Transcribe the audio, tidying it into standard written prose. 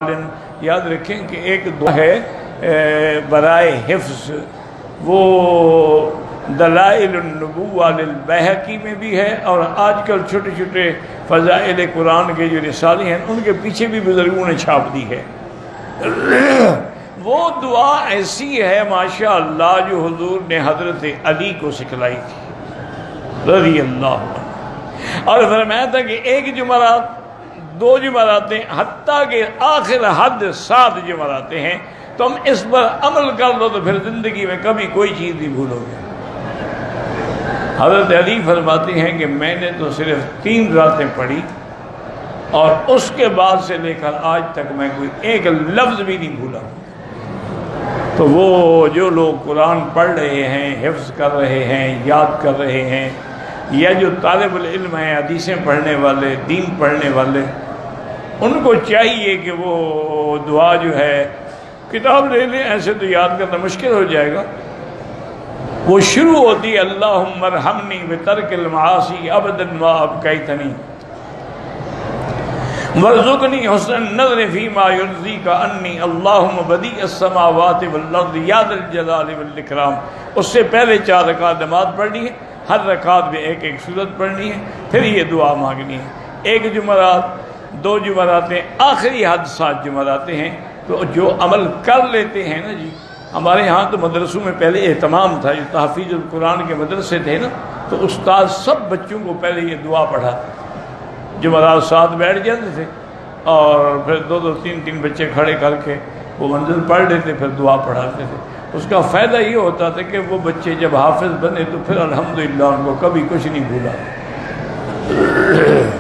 عالم یاد رکھیں کہ ایک دعا ہے برائے حفظ، وہ دلائل النبوہ للبیہقی میں بھی ہے، اور آج کل چھوٹے چھوٹے فضائل قرآن کے جو رسالے ہیں ان کے پیچھے بھی بزرگوں نے چھاپ دی ہے۔ وہ دعا ایسی ہے ماشاءاللہ جو حضور نے حضرت علی کو سکھلائی تھی رضی اللہ عنہ، اور فرمایا تھا کہ ایک جمعرات، دو جمعراتیں، حتیٰ کہ آخر حد 7 جمعراتیں ہیں، تو ہم اس پر عمل کر لو تو پھر زندگی میں کبھی کوئی چیز نہیں بھولو گے۔ حضرت علی فرماتے ہیں کہ میں نے تو صرف 3 راتیں پڑھی، اور اس کے بعد سے لے کر آج تک میں کوئی ایک لفظ بھی نہیں بھولا۔ تو وہ جو لوگ قرآن پڑھ رہے ہیں، حفظ کر رہے ہیں، یاد کر رہے ہیں، یا جو طالب العلم ہیں، حدیثیں پڑھنے والے، دین پڑھنے والے، ان کو چاہیے کہ وہ دعا جو ہے کتاب لے لیں، ایسے تو یاد کرنا مشکل ہو جائے گا۔ وہ شروع ہوتی ہے اللہم ارحمنی بترک المعاصی ابدا ما ابقیتنی وارزقنی حسن النظر فیما یرضیک عنی اللہم بدیع السماوات والارض یا ذا الجلال والاکرام۔ اس سے پہلے 4 رکعت نماز پڑھنی ہے، ہر رکعت میں ایک سورت پڑھنی ہے، پھر یہ دعا مانگنی ہے۔ 1 جمعرات، 2 جمعراتیں، آخری حد 7 جمعراتیں ہیں۔ تو جو عمل کر لیتے ہیں نا جی، ہمارے ہاں تو مدرسوں میں پہلے اہتمام تھا، جو تحفیظ القرآن کے مدرسے تھے نا، تو استاد سب بچوں کو پہلے یہ دعا پڑھا، جمعرات 7 بیٹھ جاتے تھے، اور پھر 2 3 بچے کھڑے کر کے وہ منزل پڑھ لیتے، پھر دعا پڑھاتے تھے۔ اس کا فائدہ یہ ہوتا تھا کہ وہ بچے جب حافظ بنے تو پھر الحمدللہ ان کو کبھی کچھ نہیں بھولا۔